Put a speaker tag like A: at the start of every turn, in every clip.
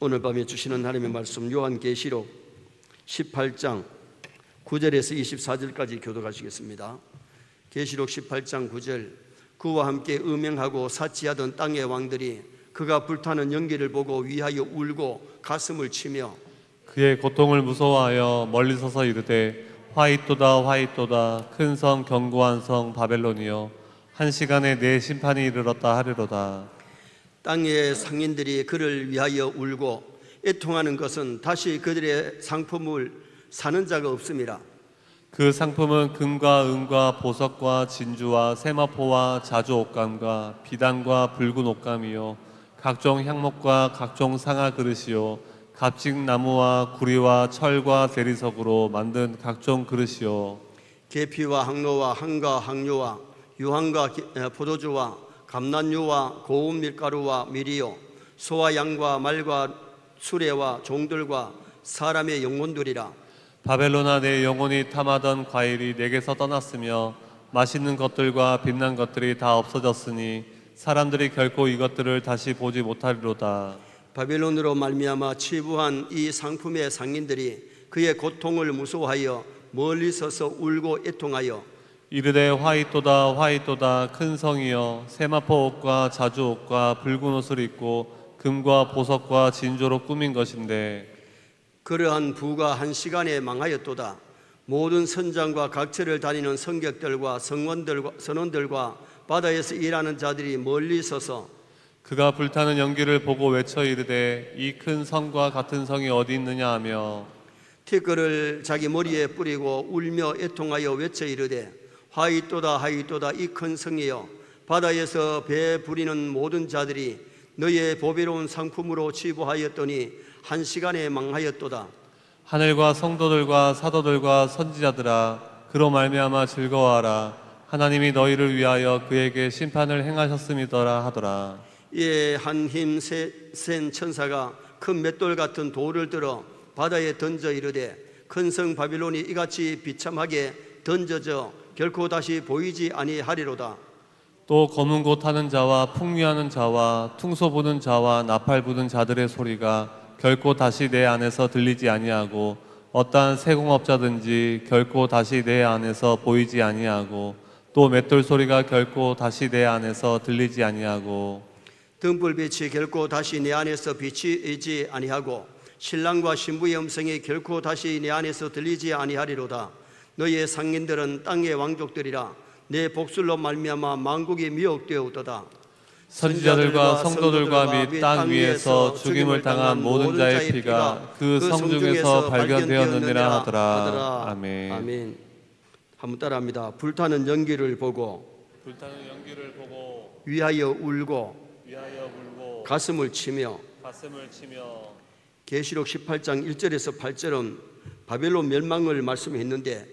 A: 오늘 밤에 주시는 하나님의 말씀 요한계시록 18장 9절에서 24절까지 교독하시겠습니다. 계시록 18장 9절. 그와 함께 음행하고 사치하던 땅의 왕들이 그가 불타는 연기를 보고 위하여 울고 가슴을 치며
B: 그의 고통을 무서워하여 멀리 서서 이르되 화이토다 화이토다 큰 성 견고한 성 바벨론이여 한 시간에 내 심판이 이르렀다 하리로다.
A: 땅의 상인들이 그를 위하여 울고 애통하는 것은 다시 그들의 상품을 사는 자가 없음이라.
B: 그 상품은 금과 은과 보석과 진주와 세마포와 자주 옷감과 비단과 붉은 옷감이요 각종 향목과 각종 상아 그릇이요 갑직 나무와 구리와 철과 대리석으로 만든 각종 그릇이요
A: 계피와 항로와 항과 항료와 유황과 포도주와 감난유와 고운 밀가루와 밀이요 소와 양과 말과 수레와 종들과 사람의 영혼들이라.
B: 바벨론아 내 영혼이 탐하던 과일이 내게서 떠났으며 맛있는 것들과 빛난 것들이 다 없어졌으니 사람들이 결코 이것들을 다시 보지 못하리로다.
A: 바벨론으로 말미암아 치부한 이 상품의 상인들이 그의 고통을 무서워하여 멀리 서서 울고 애통하여
B: 이르되 화이토다 화이토다 큰 성이여 세마포 옷과 자주 옷과 붉은 옷을 입고 금과 보석과 진주로 꾸민 것인데
A: 그러한 부가 한 시간에 망하였도다. 모든 선장과 각처를 다니는 성객들과 성원들과 선원들과 바다에서 일하는 자들이 멀리 서서
B: 그가 불타는 연기를 보고 외쳐 이르되 이 큰 성과 같은 성이 어디 있느냐 하며
A: 티끌을 자기 머리에 뿌리고 울며 애통하여 외쳐 이르되 하이또다 하이또다 이 큰 성이여 바다에서 배 부리는 모든 자들이 너의 보배로운 상품으로 취부하였더니 한 시간에 망하였도다.
B: 하늘과 성도들과 사도들과 선지자들아 그로 말미암아 즐거워하라. 하나님이 너희를 위하여 그에게 심판을 행하셨음이더라 하더라.
A: 이에 한 힘 센 천사가 큰 맷돌 같은 돌을 들어 바다에 던져 이르되 큰 성 바빌론이 이같이 비참하게 던져져 결코 다시 보이지 아니하리로다.
B: 또 검은 고 타는 자와 풍류하는 자와 퉁소 부는 자와 나팔 부는 자들의 소리가 결코 다시 내 안에서 들리지 아니하고 어떠한 세공업자든지 결코 다시 내 안에서 보이지 아니하고 또 맷돌 소리가 결코 다시 내 안에서 들리지 아니하고
A: 등불빛이 결코 다시 내 안에서 비치지 아니하고 신랑과 신부의 음성이 결코 다시 내 안에서 들리지 아니하리로다. 너희의 상인들은 땅의 왕족들이라. 내 복술로 말미암아 만국이 미혹되었도다.
B: 선지자들과 성도들과 및 땅 위에서 죽임을 당한 모든 자의 피가 그 성 중에서 발견되었느니라 하더라. 아멘.
A: 아멘. 한번 따라합니다. 불타는 연기를 보고 위하여 울고 가슴을 치며 계시록 18장 1절에서 8절은 바벨론 멸망을 말씀했는데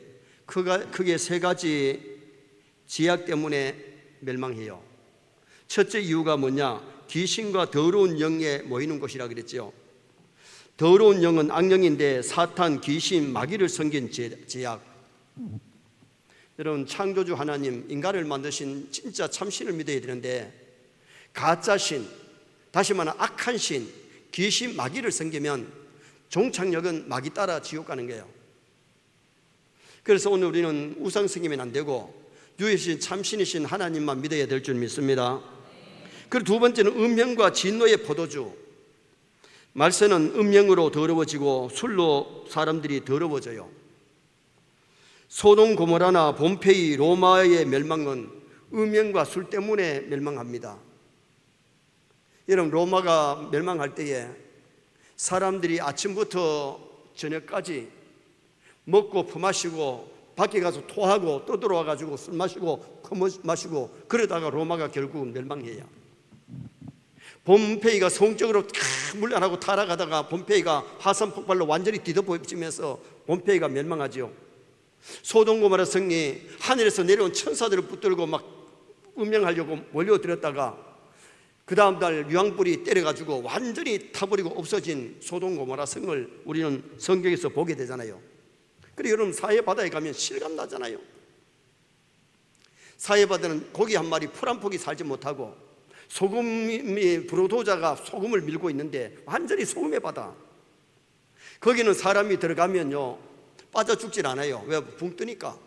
A: 크게 세 가지 지약 때문에 멸망해요. 첫째 이유가 뭐냐? 귀신과 더러운 영에 모이는 곳이라 그랬죠. 더러운 영은 악령인데 사탄, 귀신, 마귀를 섬긴 제약. 여러분, 창조주 하나님 인간을 만드신 진짜 참신을 믿어야 되는데 가짜신, 다시 말하면 악한 신, 귀신, 마귀를 섬기면 종착역은 마귀 따라 지옥 가는 거예요. 그래서 오늘 우리는 우상 섬기면 안 되고 유일신 참신이신 하나님만 믿어야 될 줄 믿습니다. 그리고 두 번째는 음행과 진노의 포도주. 말세는 음행으로 더러워지고 술로 사람들이 더러워져요. 소돔 고모라나 봄페이 로마의 멸망은 음행과 술 때문에 멸망합니다. 여러분, 로마가 멸망할 때에 사람들이 아침부터 저녁까지 먹고 퍼마시고 밖에 가서 토하고 떠들어와 가지고 술 마시고 마시고 그러다가 로마가 결국 멸망해요. 폼페이가 성적으로 물러나고 타락하다가 폼페이가 화산 폭발로 완전히 뒤덮어지면서 폼페이가 멸망하죠. 소돔 고모라 성이 하늘에서 내려온 천사들을 붙들고 막 음행하려고 몰려들었다가 그 다음 날 유황불이 때려가지고 완전히 타버리고 없어진 소돔 고모라 성을 우리는 성경에서 보게 되잖아요. 그리고 여러분, 사해바다에 가면 실감 나잖아요. 사해바다는 고기 한 마리 풀 한 폭이 살지 못하고 소금이 불호도자가 소금을 밀고 있는데 완전히 소금의 바다. 거기는 사람이 들어가면요 빠져 죽질 않아요. 왜? 붕 뜨니까.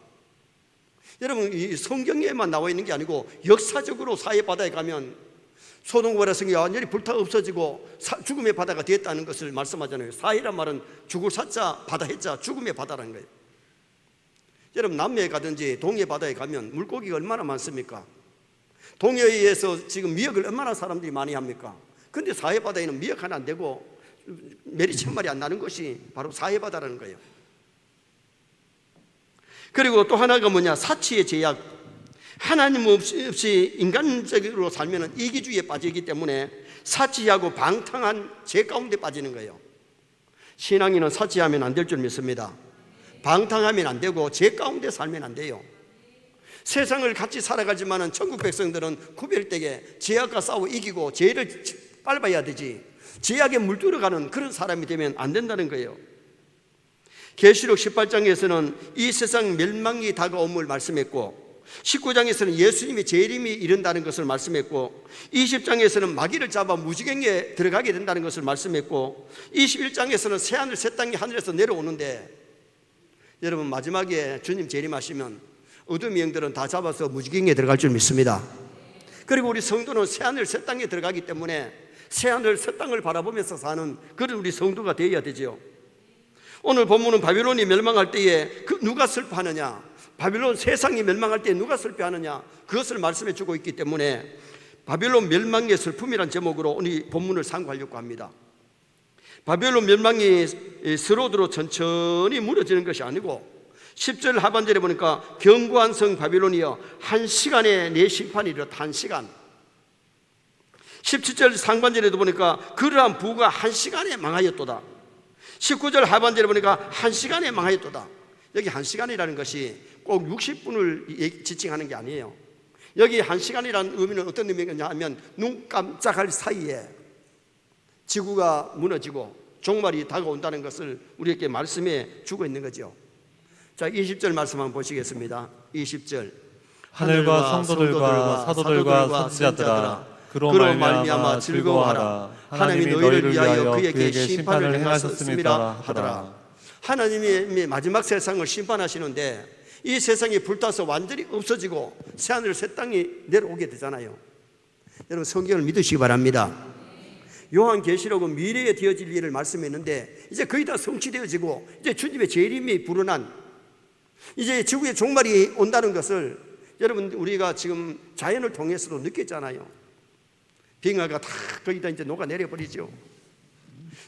A: 여러분, 이 성경에만 나와 있는 게 아니고 역사적으로 사해 바다에 가면 소돔 고모라 성이 완전히 불타 없어지고 죽음의 바다가 되었다는 것을 말씀하잖아요. 사해란 말은 죽을 사자, 바다 해자, 죽음의 바다라는 거예요. 여러분, 남해에 가든지 동해 바다에 가면 물고기가 얼마나 많습니까? 동해에서 지금 미역을 얼마나 사람들이 많이 합니까? 근데 사해 바다에는 미역 하나 안 되고 메리 1000마리 안 나는 것이 바로 사해 바다라는 거예요. 그리고 또 하나가 뭐냐? 사치의 제약. 하나님 없이 인간적으로 살면 이기주의에 빠지기 때문에 사치하고 방탕한 죄 가운데 빠지는 거예요. 신앙인은 사치하면 안 될 줄 믿습니다. 방탕하면 안 되고 죄 가운데 살면 안 돼요. 세상을 같이 살아가지만은 천국 백성들은 구별되게 죄악과 싸워 이기고 죄를 밟아야 되지, 죄악에 물들어가는 그런 사람이 되면 안 된다는 거예요. 계시록 18장에서는 이 세상 멸망이 다가옴을 말씀했고, 19장에서는 예수님의 재림이 이른다는 것을 말씀했고, 20장에서는 마귀를 잡아 무지경에 들어가게 된다는 것을 말씀했고, 21장에서는 새하늘 새 땅이 하늘에서 내려오는데, 여러분 마지막에 주님 재림하시면 어둠의 영들은 다 잡아서 무지경에 들어갈 줄 믿습니다. 그리고 우리 성도는 새하늘 새 땅에 들어가기 때문에 새하늘 새 땅을 바라보면서 사는 그런 우리 성도가 되어야 되죠. 오늘 본문은 바빌론이 멸망할 때에 누가 슬퍼하느냐, 바빌론 세상이 멸망할 때에 누가 슬퍼하느냐, 그것을 말씀해 주고 있기 때문에 바빌론 멸망의 슬픔이란 제목으로 오늘 본문을 상고하려고 합니다. 바빌론 멸망이 스로드로 천천히 무너지는 것이 아니고 10절 하반절에 보니까 견고한 성 바빌론이여 한 시간에 내 심판이 이르렀다. 한 시간. 17절 상반절에도 보니까 그러한 부가 한 시간에 망하였도다. 19절 하반절에 보니까 한 시간에 망하였도다. 여기 한 시간이라는 것이 꼭 60분을 지칭하는 게 아니에요. 여기 한 시간이라는 의미는 어떤 의미냐 하면 눈 깜짝할 사이에 지구가 무너지고 종말이 다가온다는 것을 우리에게 말씀해 주고 있는 거죠. 자, 20절 말씀 한번 보시겠습니다. 20절
B: 하늘과 성도들과 사도들과 선지자들아 그로 말미암아 즐거워하라. 하나님이 너희를 위하여 그에게 심판을 행하셨습니다 하더라.
A: 하나님이 마지막 세상을 심판하시는데 이 세상이 불타서 완전히 없어지고 새하늘 새 땅이 내려오게 되잖아요. 여러분 성경을 믿으시기 바랍니다. 요한계시록은 미래에 되어질 일을 말씀했는데 이제 거의 다 성취되어지고 이제 주님의 재림이 불어난 이제 지구의 종말이 온다는 것을 여러분 우리가 지금 자연을 통해서도 느꼈잖아요. 빙하가 다 거의 다 이제 녹아내려 버리죠.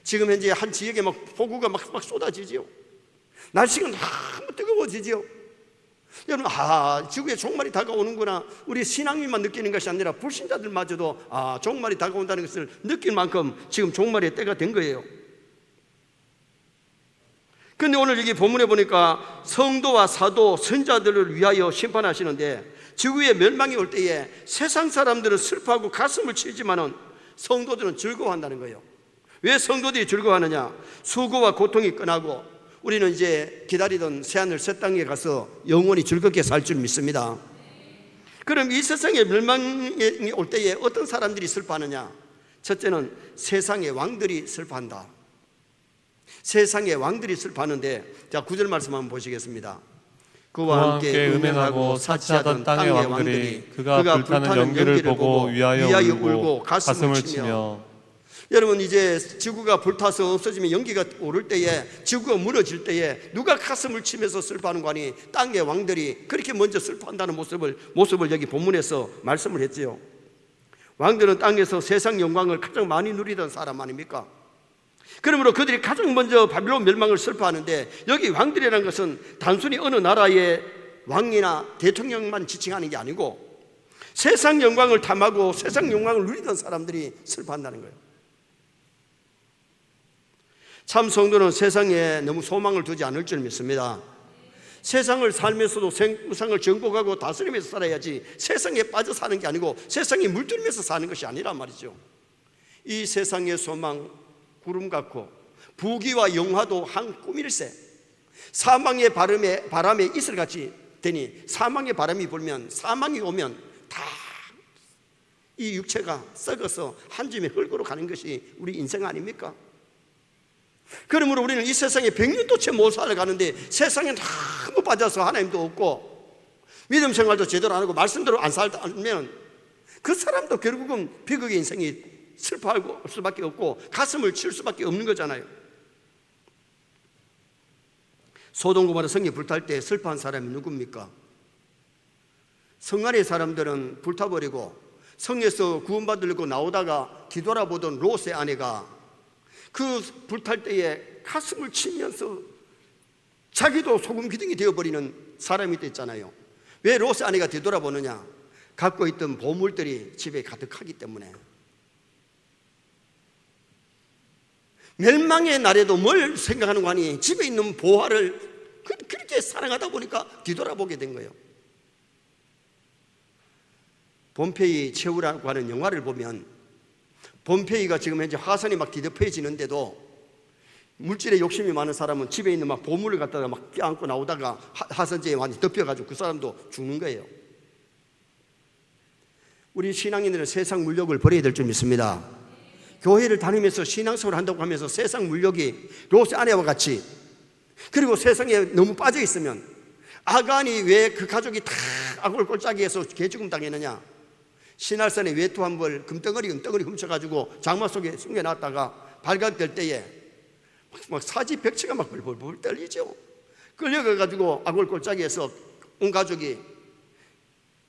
A: 지금 현재 한 지역에 막 폭우가 막 쏟아지죠. 날씨가 너무 뜨거워지죠. 여러분 지구의 종말이 다가오는구나. 우리 신앙인만 느끼는 것이 아니라 불신자들마저도 종말이 다가온다는 것을 느낄 만큼 지금 종말의 때가 된 거예요. 그런데 오늘 여기 본문에 보니까 성도와 사도 선자들을 위하여 심판하시는데 지구의 멸망이 올 때에 세상 사람들은 슬퍼하고 가슴을 치지만은 성도들은 즐거워한다는 거예요. 왜 성도들이 즐거워하느냐? 수고와 고통이 끝나고 우리는 이제 기다리던 새하늘 새 땅에 가서 영원히 즐겁게 살 줄 믿습니다. 그럼 이 세상의 멸망이 올 때에 어떤 사람들이 슬퍼하느냐? 첫째는 세상의 왕들이 슬퍼한다. 세상의 왕들이 슬퍼하는데, 자 9절 말씀 한번 보시겠습니다. 그와 함께 음행하고 사치하던 땅의 왕들이 그가 불타는 연기를 보고 위하여 울고 가슴을 치며. 여러분 이제 지구가 불타서 없어지면 연기가 오를 때에 지구가 무너질 때에 누가 가슴을 치면서 슬퍼하는 거 아니? 땅의 왕들이 그렇게 먼저 슬퍼한다는 모습을 여기 본문에서 말씀을 했지요. 왕들은 땅에서 세상 영광을 가장 많이 누리던 사람 아닙니까? 그러므로 그들이 가장 먼저 바빌론 멸망을 슬퍼하는데 여기 왕들이라는 것은 단순히 어느 나라의 왕이나 대통령만 지칭하는 게 아니고 세상 영광을 탐하고 세상 영광을 누리던 사람들이 슬퍼한다는 거예요. 참 성도는 세상에 너무 소망을 두지 않을 줄 믿습니다. 세상을 살면서도 세상을 정복하고 다스리면서 살아야지 세상에 빠져 사는 게 아니고 세상에 물들면서 사는 것이 아니란 말이죠. 이 세상의 소망 구름 같고 부귀와 영화도 한 꿈일세. 사망의 바람에 이슬같이 되니 사망의 바람이 불면 사망이 오면 다 이 육체가 썩어서 한 줌의 흙으로 가는 것이 우리 인생 아닙니까? 그러므로 우리는 이 세상에 100년도 채 못 살아가는데 세상에 너무 빠져서 하나님도 없고 믿음 생활도 제대로 안 하고 말씀대로 안 살면 그 사람도 결국은 비극의 인생이 슬퍼할 수밖에 없고 가슴을 칠 수밖에 없는 거잖아요. 소돔 고모라 성이 불탈 때 슬퍼한 사람이 누굽니까? 성 안의 사람들은 불타버리고 성에서 구원받으려고 나오다가 뒤돌아보던 롯의 아내가 그 불탈 때에 가슴을 치면서 자기도 소금 기둥이 되어버리는 사람이 됐잖아요. 왜 롯의 아내가 뒤돌아보느냐? 갖고 있던 보물들이 집에 가득하기 때문에. 멸망의 날에도 뭘 생각하는 거 아니? 집에 있는 보화를 그렇게 사랑하다 보니까 뒤돌아보게 된 거예요. 폼페이 최후라고 하는 영화를 보면 폼페이가 지금 현재 화산이 막 뒤덮여지는데도 물질에 욕심이 많은 사람은 집에 있는 막 보물을 갖다가 막 껴안고 나오다가 화산재에 많이 덮여가지고 그 사람도 죽는 거예요. 우리 신앙인들은 세상 물욕을 버려야 될 줄 믿습니다. 교회를 다니면서 신앙생활을 한다고 하면서 세상 물욕이 롯의 아내와 같이 그리고 세상에 너무 빠져 있으면 아간이 왜 그 가족이 다 악을 꼴짜기해서 개죽음 당했느냐? 신할산에 외투 한 벌 금덩어리 훔쳐가지고 장마 속에 숨겨놨다가 발각될 때에 막 사지백체가 막 벌벌 떨리죠. 끌려가가지고 악을 꼴짜기해서 온 가족이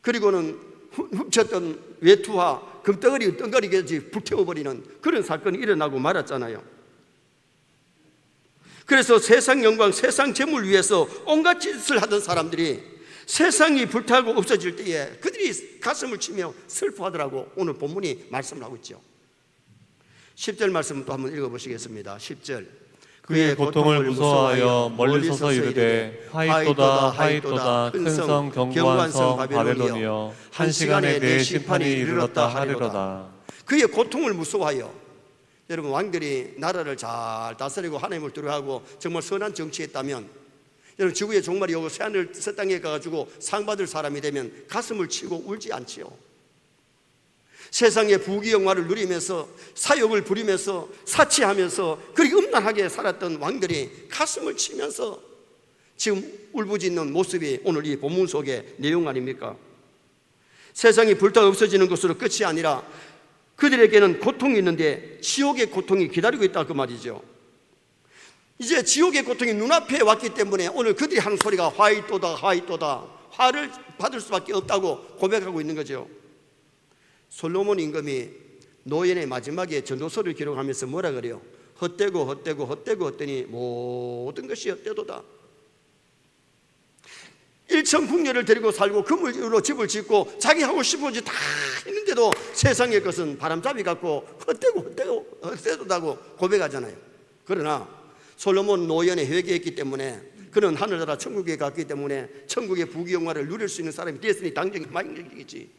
A: 그리고는 훔쳤던 외투와 금덩어리 덩어리까지 불태워버리는 그런 사건이 일어나고 말았잖아요. 그래서 세상 영광, 세상 재물 위해서 온갖 짓을 하던 사람들이 세상이 불타고 없어질 때에 그들이 가슴을 치며 슬퍼하더라고. 오늘 본문이 말씀을 하고 있죠. 10절 말씀 또 한번 읽어보시겠습니다. 10절
B: 그의 고통을 무서워하여 멀리 서서 이르되 하이또다 하이또다 큰 성 견고한 성 바벨론이여 한 시간에 내 심판이 이르렀다 하리로다.
A: 그의 고통을 무서워하여. 여러분, 왕들이 나라를 잘 다스리고 하나님을 두려워하고 정말 선한 정치했다면 여러분, 지구의 종말이 오고 새하늘 새 땅에 가가지고 상 받을 사람이 되면 가슴을 치고 울지 않지요. 세상의 부귀영화를 누리면서 사욕을 부리면서 사치하면서 그리고 음란하게 살았던 왕들이 가슴을 치면서 지금 울부짖는 모습이 오늘 이 본문 속의 내용 아닙니까? 세상이 불타 없어지는 것으로 끝이 아니라 그들에게는 고통이 있는데 지옥의 고통이 기다리고 있다 그 말이죠. 이제 지옥의 고통이 눈앞에 왔기 때문에 오늘 그들이 하는 소리가 화이또다 화이또다, 화를 받을 수밖에 없다고 고백하고 있는 거죠. 솔로몬 임금이 노연의 마지막에 전도서를 기록하면서 뭐라 그래요? 헛되고 헛되고 헛되고 헛되니 모든 것이 헛되도다. 일천궁녀를 데리고 살고 그물로 집을 짓고 자기 하고 싶은 짓 다 했는데도 세상의 것은 바람잡이 같고 헛되고 헛되도다고 고백하잖아요. 그러나 솔로몬 노연에 회개했기 때문에 그는 하늘나라 천국에 갔기 때문에 천국의 부귀영화를 누릴 수 있는 사람이 되었으니 당연히 만족이겠지.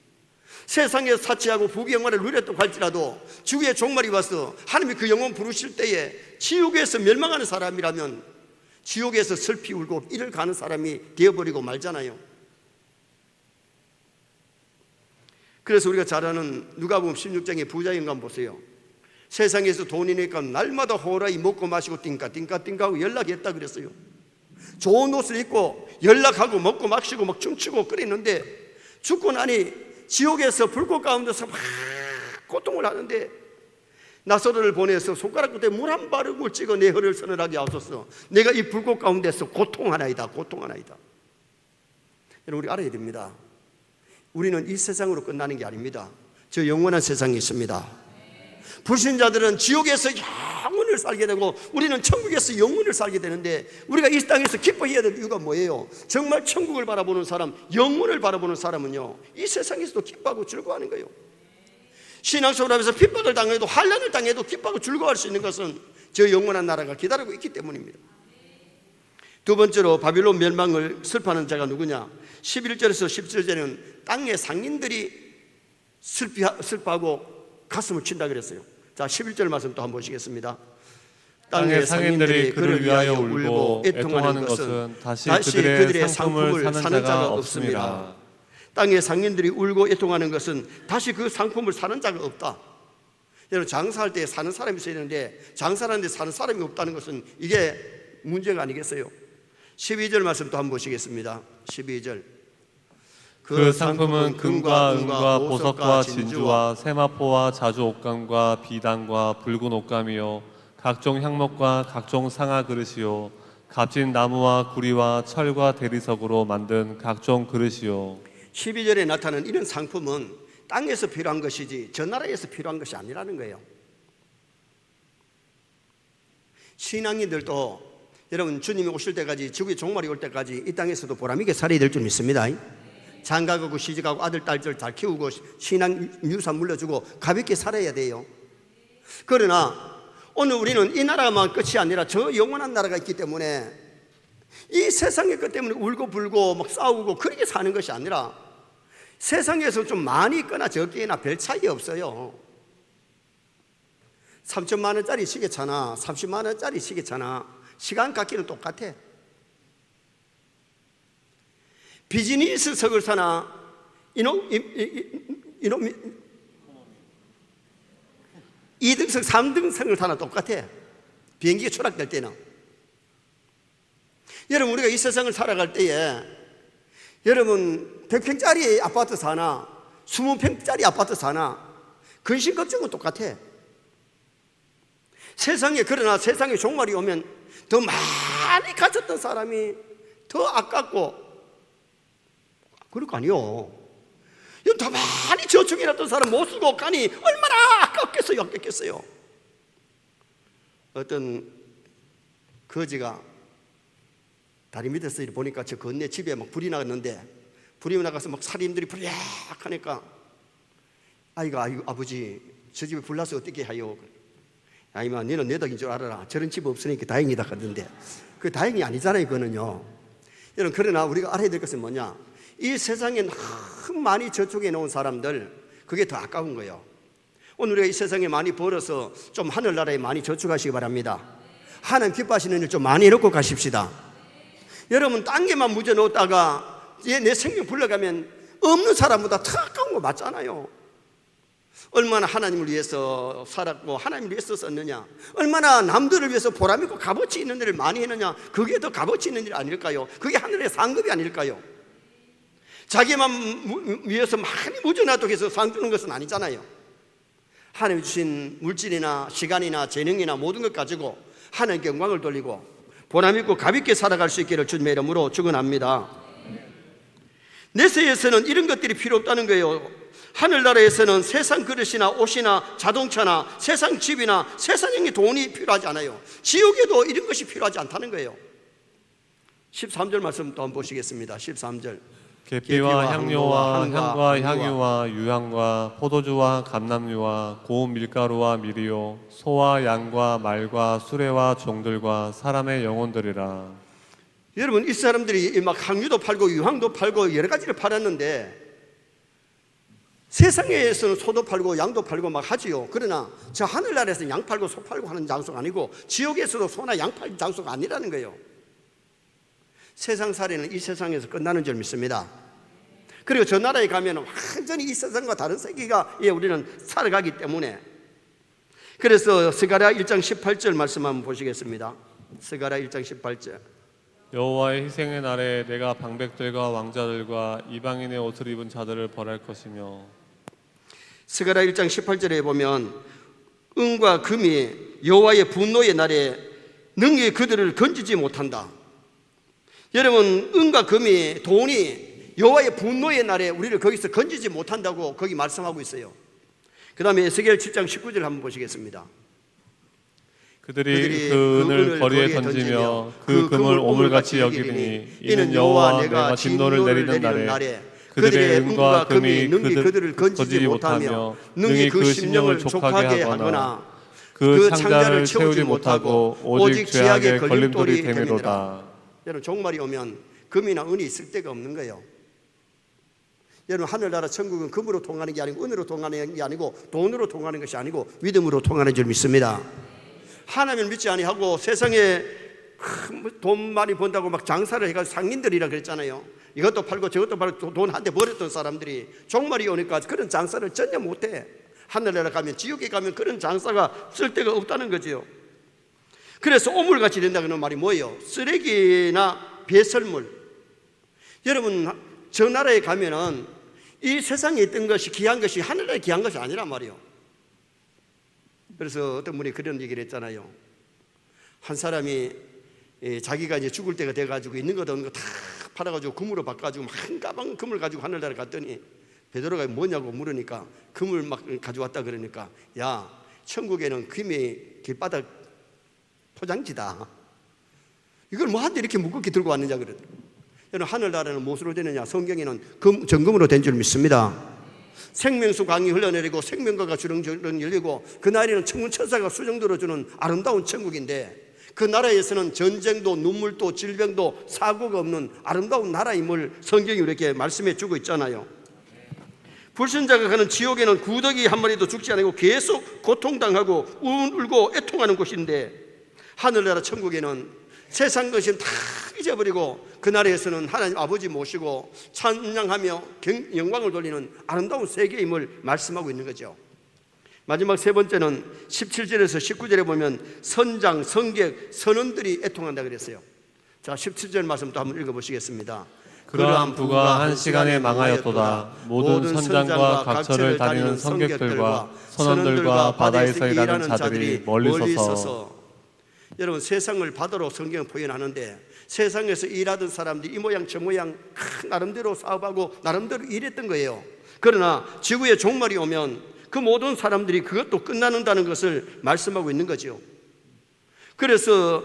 A: 세상에 사치하고 부귀영화를 누렸다고 할지라도 주의 종말이 와서 하나님이 그 영혼 부르실 때에 지옥에서 멸망하는 사람이라면 지옥에서 슬피 울고 이를 가는 사람이 되어버리고 말잖아요. 그래서 우리가 잘 아는 누가복음 16장의 부자 영감 보세요. 세상에서 돈이니까 날마다 호라이 먹고 마시고 띵까하고 연락했다 그랬어요. 좋은 옷을 입고 연락하고 먹고 마시고 막 춤추고 그랬는데 죽고 나니 지옥에서 불꽃 가운데서 막 고통을 하는데 나사로를 보내서 손가락 끝에 물 한 바르고 찍어 내 혀를 서늘하게 하소서. 내가 이 불꽃 가운데서 고통하나이다. 여러분, 우리 알아야 됩니다. 우리는 이 세상으로 끝나는 게 아닙니다. 저 영원한 세상이 있습니다. 불신자들은 지옥에서 영원을 살게 되고 우리는 천국에서 영원을 살게 되는데 우리가 이 땅에서 기뻐해야 될 이유가 뭐예요? 정말 천국을 바라보는 사람, 영원을 바라보는 사람은요, 이 세상에서도 기뻐하고 즐거워하는 거예요. 신앙생활 하면서 핍박을 당해도 환난을 당해도 기뻐하고 즐거워할 수 있는 것은 저 영원한 나라가 기다리고 있기 때문입니다. 두 번째로 바빌론 멸망을 슬퍼하는 자가 누구냐? 11절에서 17절에는 땅의 상인들이 슬퍼하고 가슴을 친다 그랬어요. 자, 11절 말씀 또 한번 보시겠습니다.
B: 땅의 상인들이 그를 위하여 울고 애통하는 것은 다시 그들의 상품을 사는 자가 없습니다.
A: 땅의 상인들이 울고 애통하는 것은 다시 그 상품을 사는 자가 없다. 여러분, 장사할 때 사는 사람이 있어야 되는데 장사하는데 사는 사람이 없다는 것은 이게 문제가 아니겠어요? 12절 말씀 또 한번 보시겠습니다. 12절.
B: 그 상품은 금과 은과 보석과 진주와 세마포와 자주 옷감과 비단과 붉은 옷감이요 각종 향목과 각종 상아 그릇이요 값진 나무와 구리와 철과 대리석으로 만든 각종 그릇이요.
A: 12절에 나타나는 이런 상품은 땅에서 필요한 것이지 저 나라에서 필요한 것이 아니라는 거예요. 신앙인들도 여러분, 주님이 오실 때까지, 지구의 종말이 올 때까지 이 땅에서도 보람있게 살아야 될 줄 믿습니다. 장가가고 시집가고 아들 딸들 잘 키우고 신앙 유산 물려주고 가볍게 살아야 돼요. 그러나 오늘 우리는 이 나라만 끝이 아니라 저 영원한 나라가 있기 때문에 이 세상의 것 때문에 울고 불고 막 싸우고 그렇게 사는 것이 아니라 세상에서 좀 많이 있거나 적게나 별 차이 없어요. 3천만 원짜리 시계차나 30만 원짜리 시계차나 시간 갖기는 똑같아. 비즈니스석을 사나 이놈 2등석 3등석을 사나 똑같아. 비행기가 추락될 때는. 여러분, 우리가 이 세상을 살아갈 때에 여러분 100평짜리 아파트 사나 20평짜리 아파트 사나 근심 걱정은 똑같아. 세상에, 그러나 세상에 종말이 오면 더 많이 가졌던 사람이 더 아깝고 그럴 거 아니요. 더 많이 저축해놨던 사람 못 쓰고 가니 얼마나 아깝겠어요. 어떤 거지가 다리 밑에서 보니까 저 건네 집에 막 불이 나갔는데 불이 나가서 막 살인들이 불약하니까 아이가 아버지 저 집에 불 나서 어떻게 하요? 아이마 너는 내 덕인 줄 알아라. 저런 집 없으니까 다행이다 하던데 그 다행이 아니잖아요. 그거는요. 여러분, 그러나 우리가 알아야 될 것은 뭐냐, 이 세상에 너무 많이 저축해 놓은 사람들 그게 더 아까운 거예요. 오늘 우리가 이 세상에 많이 벌어서 좀 하늘나라에 많이 저축하시기 바랍니다. 하나님 기뻐하시는 일 좀 많이 해놓고 가십시다. 여러분, 땅에만 묻어 놓다가 내 생명 불러가면 없는 사람보다 더 아까운 거 맞잖아요. 얼마나 하나님을 위해서 살았고 하나님을 위해서 썼느냐, 얼마나 남들을 위해서 보람있고 값어치 있는 일을 많이 했느냐, 그게 더 값어치 있는 일 아닐까요? 그게 하늘의 상급이 아닐까요? 자기만 위해서 많이 묻어놔도 해서 상 주는 것은 아니잖아요. 하나님 주신 물질이나 시간이나 재능이나 모든 것 가지고 하나님께 영광을 돌리고 보람있고 가볍게 살아갈 수 있기를 주님의 이름으로 축원합니다. 내세에서는 이런 것들이 필요 없다는 거예요. 하늘나라에서는 세상 그릇이나 옷이나 자동차나 세상 집이나 세상의 돈이 필요하지 않아요. 지옥에도 이런 것이 필요하지 않다는 거예요. 13절 말씀 또 한번 보시겠습니다. 13절.
B: 계피와 향료와 향과 향유와 유향과 포도주와 감람류와 고운 밀가루와 미리오 소와 양과 말과 수레와 종들과 사람의 영혼들이라.
A: 여러분, 이 사람들이 막 향유도 팔고 유향도 팔고 여러 가지를 팔았는데 세상에서는 소도 팔고 양도 팔고 막 하지요. 그러나 저 하늘나라에서는 양 팔고 소 팔고 하는 장소가 아니고 지옥에서도 소나 양 팔 장소가 아니라는 거예요. 세상살이는 이 세상에서 끝나는 줄 믿습니다. 그리고 저 나라에 가면 완전히 이 세상과 다른 세계가 우리는 살아가기 때문에. 그래서 스가랴 1장 18절 말씀 한번 보시겠습니다. 스가랴 1장 18절.
B: 여호와의 희생의 날에 내가 방백들과 왕자들과 이방인의 옷을 입은 자들을 벌할 것이며.
A: 스가랴 1장 18절에 보면 은과 금이 여호와의 분노의 날에 능히 그들을 건지지 못한다. 여러분, 은과 금이 돈이 여호와의 분노의 날에 우리를 거기서 건지지 못한다고 거기 말씀하고 있어요. 그 다음에 에스겔 7장 19절 한번 보시겠습니다.
B: 그들이 그 은을 거리에 던지며 그 금을 오물같이 여기리니 이는 여호와 내가 진노를 내리는 날에 그들의 은과 금이 그들을 건지지 못하며 능히 그 심령을 족하게 하거나 그 창자를 채우지 못하고 오직 죄악의 걸림돌이 됨이로다.
A: 여러분, 종말이 오면 금이나 은이 있을 데가 없는 거예요. 여러분, 하늘나라 천국은 금으로 통하는 게 아니고 은으로 통하는 게 아니고 돈으로 통하는 것이 아니고 믿음으로 통하는 줄 믿습니다. 하나님을 믿지 아니하고 세상에 돈 많이 번다고 막 장사를 해가지고 상인들이라 그랬잖아요. 이것도 팔고 저것도 팔고 돈 한 대 벌었던 사람들이 종말이 오니까 그런 장사를 전혀 못해. 하늘나라 가면, 지옥에 가면 그런 장사가 쓸 데가 없다는 거지요. 그래서 오물같이 된다는 말이 뭐예요? 쓰레기나 배설물. 여러분, 저 나라에 가면은 이 세상에 있던 것이 귀한 것이 하늘나라에 귀한 것이 아니란 말이에요. 그래서 어떤 분이 그런 얘기를 했잖아요. 한 사람이 자기가 이제 죽을 때가 돼가지고 있는 것 없는 거 다 팔아가지고 금으로 바꿔가지고 한 가방 금을 가지고 하늘나라 갔더니 베드로가 뭐냐고 물으니까 금을 막 가져왔다 그러니까, 야, 천국에는 금이 길바닥 포장지다. 이걸 뭐한테 이렇게 무겁게 들고 왔느냐 그랬더니, 여러분, 하늘나라는 무엇으로 되느냐? 성경에는 정금으로 된 줄 믿습니다. 생명수 강이 흘러내리고 생명가가 주렁주렁 열리고 그 날에는 천군 천사가 수정 들어주는 아름다운 천국인데, 그 나라에서는 전쟁도 눈물도 질병도 사고가 없는 아름다운 나라임을 성경이 이렇게 말씀해 주고 있잖아요. 불신자가 가는 지옥에는 구더기 한 마리도 죽지 않고 계속 고통당하고 울고 애통하는 곳인데, 하늘나라 천국에는 세상 것은 다 잊어버리고 그 나라에서는 하나님 아버지 모시고 찬양하며 영광을 돌리는 아름다운 세계임을 말씀하고 있는 거죠. 마지막 세 번째는 17절에서 19절에 보면 선장, 성객, 선원들이 애통한다 그랬어요. 자, 17절 말씀 또 한번 읽어보시겠습니다.
B: 그러한 부가 한 시간에 망하였도다. 모든 선장과 각처를 다니는 성객들과 선원들과 바다에서 일하는 자들이 멀리 서서.
A: 여러분, 세상을 바다로 성경은 표현하는데, 세상에서 일하던 사람들이 이 모양 저 모양 나름대로 사업하고 나름대로 일했던 거예요. 그러나 지구의 종말이 오면 그 모든 사람들이 그것도 끝나는다는 것을 말씀하고 있는 거죠. 그래서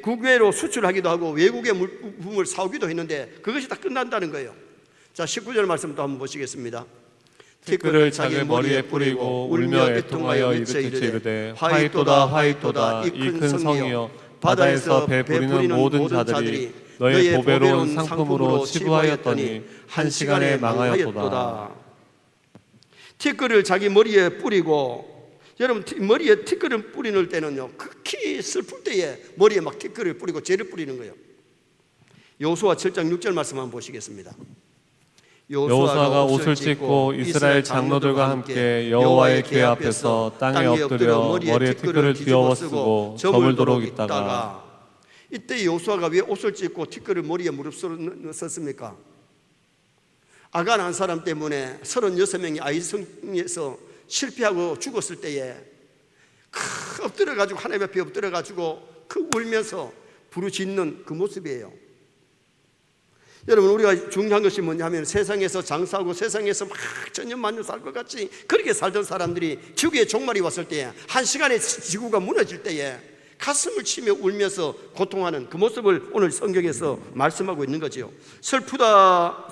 A: 국외로 수출하기도 하고 외국의 물품을 사오기도 했는데 그것이 다 끝난다는 거예요. 자, 19절 말씀도 한번 보시겠습니다.
B: 티끌을 자기 머리에 뿌리고 울며 애통하여 이렇게 이르되 화이토다 화이토다 이 큰 성이여 바다에서 배 뿌리는 모든 자들이 너의 보배로운 상품으로 치부하였더니 한 시간에 망하였도다.
A: 티끌을 자기 머리에 뿌리고, 여러분, 머리에 티끌을 뿌리는 때는요 극히 슬플 때에 머리에 막 티끌을 뿌리고 죄를 뿌리는 거예요. 여호수아 7장 6절 말씀 한번 보시겠습니다.
B: 여호수아가 옷을 찢고 이스라엘 장로들과 함께 여호와의 궤 앞에서 땅에 엎드려 머리에 티끌을 뒤엎어 쓰고 저물도록 있다가.
A: 이때 여호수아가 왜 옷을 찢고 티끌을 머리에 무릅썼습니까? 아가 난 사람 때문에 36명이 아이성에서 실패하고 죽었을 때에 엎드려가지고 하나님 앞에 엎드려가지고 울면서 부르짖는 그 모습이에요. 여러분, 우리가 중요한 것이 뭐냐면 세상에서 장사하고 세상에서 막 천년만년 살 것 같이 그렇게 살던 사람들이 지구의 종말이 왔을 때에, 한 시간에 지구가 무너질 때에 가슴을 치며 울면서 고통하는 그 모습을 오늘 성경에서 말씀하고 있는 거죠. 슬프소이다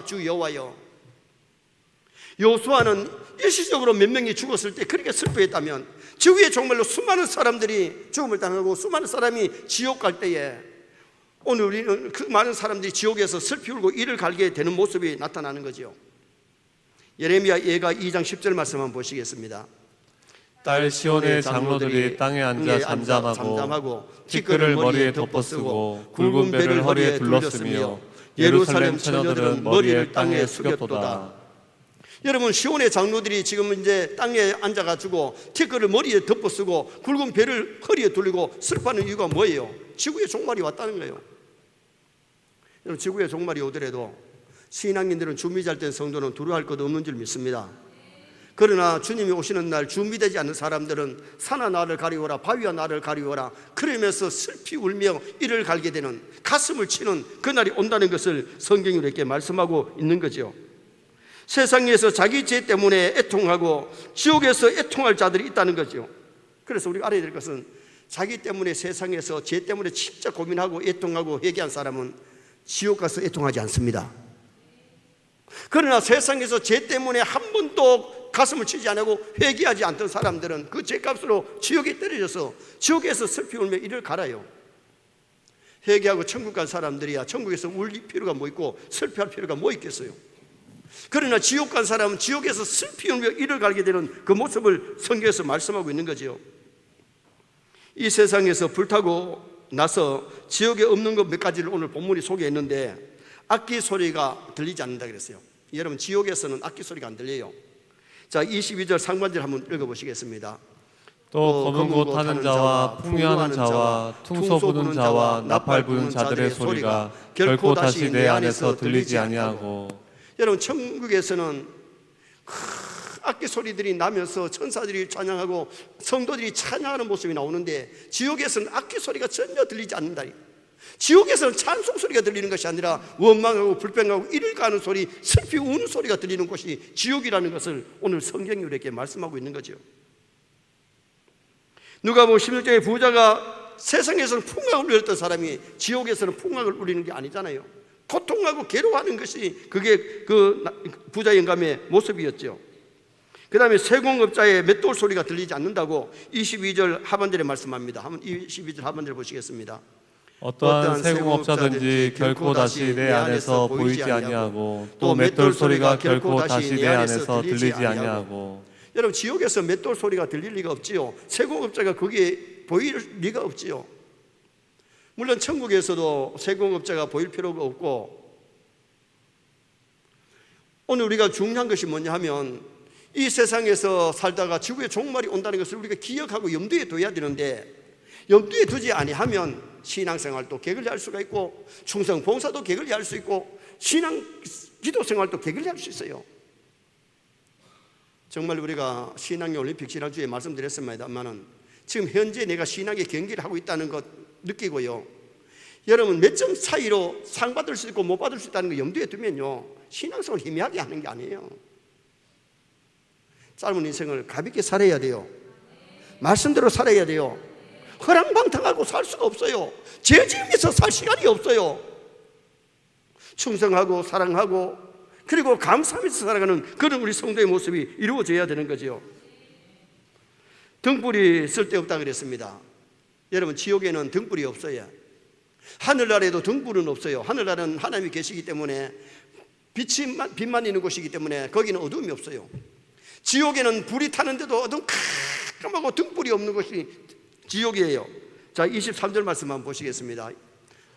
A: 주 여호와여. 여호수아는 일시적으로 몇 명이 죽었을 때 그렇게 슬퍼했다면, 지구의 종말로 수많은 사람들이 죽음을 당하고 수많은 사람이 지옥 갈 때에 오늘 우리는 그 많은 사람들이 지옥에서 슬피 울고 이를 갈게 되는 모습이 나타나는 거죠. 예레미야 예가 2장 10절 말씀 한번 보시겠습니다.
B: 딸 시온의 장로들이 땅에 앉아 잠잠하고 티끌을 머리에 덮어쓰고 굵은 배를 허리에 둘렀으며 예루살렘 처녀들은 머리를 땅에 숙였도다.
A: 여러분, 시온의 장로들이 지금 이제 땅에 앉아가지고 티끌을 머리에 덮어쓰고 굵은 배를 허리에 둘리고 슬퍼하는 이유가 뭐예요? 지구의 종말이 왔다는 거예요. 여러분, 지구의 종말이 오더라도 신앙인들은 준비잘 된 성도는 두려워할 것 없는 줄 믿습니다. 그러나 주님이 오시는 날 준비되지 않는 사람들은 산아 나를 가리워라, 바위와 나를 가리워라 그러면서 슬피 울며 이를 갈게 되는, 가슴을 치는 그날이 온다는 것을 성경이 이렇게 말씀하고 있는 거죠. 세상에서 자기 죄 때문에 애통하고 지옥에서 애통할 자들이 있다는 거죠. 그래서 우리가 알아야 될 것은, 자기 때문에 세상에서 죄 때문에 진짜 고민하고 애통하고 회개한 사람은 지옥 가서 애통하지 않습니다. 그러나 세상에서 죄 때문에 한 번도 가슴을 치지 않고 회개하지 않던 사람들은 그 죄값으로 지옥에 떨어져서 지옥에서 슬피 울며 이를 갈아요. 회개하고 천국 간 사람들이야 천국에서 울 필요가 뭐 있고 슬피할 필요가 뭐 있겠어요. 그러나 지옥 간 사람은 지옥에서 슬피 울며 이를 갈게 되는 그 모습을 성경에서 말씀하고 있는 거죠. 이 세상에서 불타고 나서 지옥에 없는 것 몇 가지를 오늘 본문이 소개했는데 악기 소리가 들리지 않는다 그랬어요. 여러분, 지옥에서는 악기 소리가 안 들려요. 자, 22절 상반절 한번 읽어보시겠습니다.
B: 또 검은 고 타는 자와 풍요하는 자와 퉁소 부는 자와 나팔 부는 자들의 소리가 결코 다시 내 안에서 들리지 아니하고.
A: 여러분, 천국에서는 악기 소리들이 나면서 천사들이 찬양하고 성도들이 찬양하는 모습이 나오는데 지옥에서는 악기 소리가 전혀 들리지 않는다. 지옥에서는 찬송 소리가 들리는 것이 아니라 원망하고 불평하고 이를 가는 소리, 슬피 우는 소리가 들리는 곳이 지옥이라는 것을 오늘 성경이 우리에게 말씀하고 있는 거죠. 누가복음 16장의 부자가 세상에서는 풍악을 누렸던 사람이 지옥에서는 풍악을 누리는 게 아니잖아요. 고통하고 괴로워하는 것이 그게 그 부자 영감의 모습이었죠. 그 다음에 세공업자의 맷돌 소리가 들리지 않는다고 22절 하반절에 말씀합니다. 한번 22절 하반절 보시겠습니다.
B: 어떠한 세공업자든지 결코 다시 내 안에서 보이지 아니하고 또 맷돌 소리가 결코 다시 내 안에서 들리지 아니하고.
A: 여러분, 지옥에서 맷돌 소리가 들릴 리가 없지요. 세공업자가 거기에 보일 리가 없지요. 물론 천국에서도 세공업자가 보일 필요가 없고, 오늘 우리가 중요한 것이 뭐냐 하면 이 세상에서 살다가 지구의 종말이 온다는 것을 우리가 기억하고 염두에 둬야 되는데, 염두에 두지 아니하면 신앙생활도 게을리할 수가 있고 충성 봉사도 게을리할 수 있고 신앙 기도생활도 게을리할 수 있어요. 정말 우리가 신앙의 올림픽 지난주에 말씀드렸습니다만은 지금 현재 내가 신앙의 경기를 하고 있다는 것 느끼고요, 여러분 몇 점 차이로 상 받을 수 있고 못 받을 수 있다는 거 염두에 두면요, 신앙생활을 희미하게 하는 게 아니에요. 짧은 인생을 가볍게 살아야 돼요. 말씀대로 살아야 돼요. 허랑방탕하고 살 수가 없어요. 죄 지으면서 살 시간이 없어요. 충성하고 사랑하고 그리고 감사하면서 살아가는 그런 우리 성도의 모습이 이루어져야 되는 거죠. 등불이 쓸데없다 그랬습니다. 여러분, 지옥에는 등불이 없어요. 하늘나라에도 등불은 없어요. 하늘나라는 하나님이 계시기 때문에 빛만 있는 곳이기 때문에 거기는 어둠이 없어요. 지옥에는 불이 타는데도 어둠 깜깜하고 등불이 없는 것이 지옥이에요. 자, 23절 말씀 한번 보시겠습니다.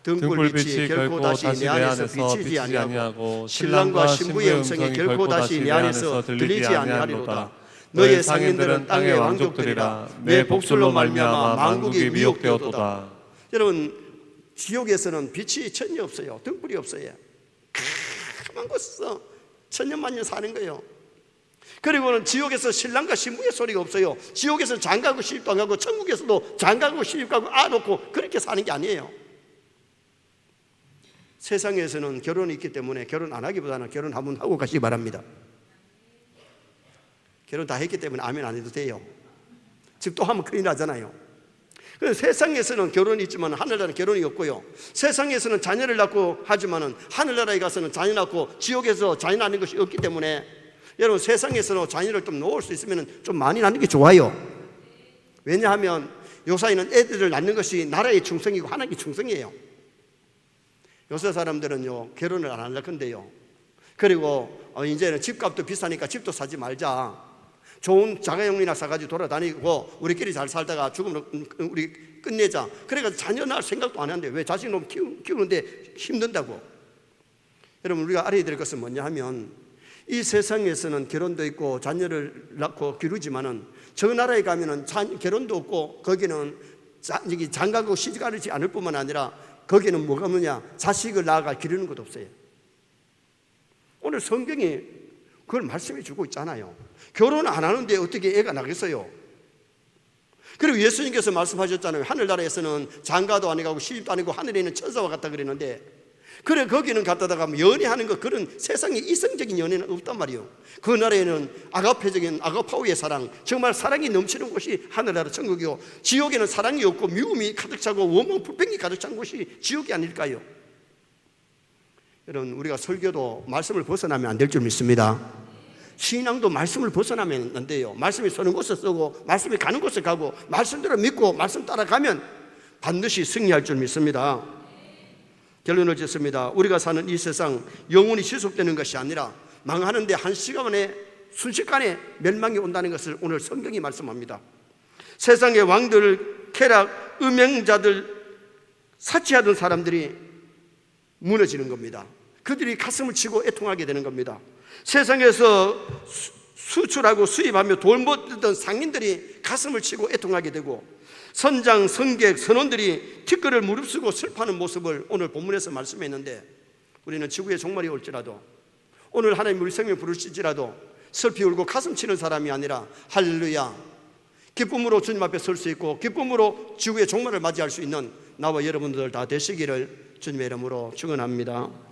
A: 등불빛이 결코 다시 내 안에서 비치지 아니하고 신랑과 신부의 음성이 결코 다시 내 안에서 들리지 아니하리로다. 너의 상인들은 땅의 왕족들이라. 내 복술로 말미암아 만국이 미혹되었도다. 여러분, 지옥에서는 빛이 전혀 없어요. 등불이 없어요. 깜깜한 곳에서 천년만년 사는 거예요. 그리고는 지옥에서 신랑과 신부의 소리가 없어요. 지옥에서 장가고 시집도 안 가고 천국에서도 장가고 시집가고 놓고 그렇게 사는 게 아니에요. 세상에서는 결혼이 있기 때문에 결혼 안 하기보다는 결혼 한번 하고 가시기 바랍니다. 결혼 다 했기 때문에 아멘 안 해도 돼요. 즉 또 하면 큰일 나잖아요. 그래서 세상에서는 결혼이 있지만 하늘나라는 결혼이 없고요, 세상에서는 자녀를 낳고 하지만 하늘나라에 가서는 자녀 낳고 지옥에서 자녀 낳는 것이 없기 때문에 여러분, 세상에서는 자녀를 좀 놓을 수 있으면 좀 많이 낳는 게 좋아요. 왜냐하면 요사이는 애들을 낳는 것이 나라의 충성이고 하나님의 충성이에요. 요새 사람들은요, 결혼을 안 할 건데요, 그리고 이제는 집값도 비싸니까 집도 사지 말자, 좋은 자가용이나 사가지고 돌아다니고 우리끼리 잘 살다가 죽으면 우리 끝내자, 그래가지고 자녀 낳을 생각도 안 하는데 왜 자식놈 키우는데 힘든다고. 여러분, 우리가 알아야 될 것은 뭐냐 하면 이 세상에서는 결혼도 있고 자녀를 낳고 기르지만은 저 나라에 가면은 결혼도 없고 거기는 장가고 시집가지 않을 뿐만 아니라 거기는 뭐가 뭐냐, 자식을 낳아가 기르는 것도 없어요. 오늘 성경이 그걸 말씀해 주고 있잖아요. 결혼 안 하는데 어떻게 애가 나겠어요? 그리고 예수님께서 말씀하셨잖아요. 하늘나라에서는 장가도 안 가고 시집도 안 하고 하늘에 있는 천사와 같다 그랬는데, 그래 거기는 갔다가 연애하는 거, 그런 세상에 이성적인 연애는 없단 말이에요. 그 나라에는 아가페적인 아가파우의 사랑, 정말 사랑이 넘치는 곳이 하늘나라 천국이고, 지옥에는 사랑이 없고 미움이 가득 차고 원망 불평이 가득 찬 곳이 지옥이 아닐까요? 여러분, 우리가 설교도 말씀을 벗어나면 안 될 줄 믿습니다. 신앙도 말씀을 벗어나면 안 돼요. 말씀이 서는 곳에 서고 말씀이 가는 곳에 가고 말씀대로 믿고 말씀 따라가면 반드시 승리할 줄 믿습니다. 결론을 짓습니다. 우리가 사는 이 세상 영원히 지속되는 것이 아니라 망하는데 한 시간에 순식간에 멸망이 온다는 것을 오늘 성경이 말씀합니다. 세상의 왕들 쾌락, 음행자들, 사치하던 사람들이 무너지는 겁니다. 그들이 가슴을 치고 애통하게 되는 겁니다. 세상에서 수출하고 수입하며 돈 벌던 상인들이 가슴을 치고 애통하게 되고, 선장, 선객, 선원들이 티끌을 무릅쓰고 슬퍼하는 모습을 오늘 본문에서 말씀했는데, 우리는 지구의 종말이 올지라도, 오늘 하나님 우리 생명 부르실지라도 슬피 울고 가슴 치는 사람이 아니라 할렐루야, 기쁨으로 주님 앞에 설 수 있고 기쁨으로 지구의 종말을 맞이할 수 있는 나와 여러분들 다 되시기를 주님의 이름으로 축원합니다.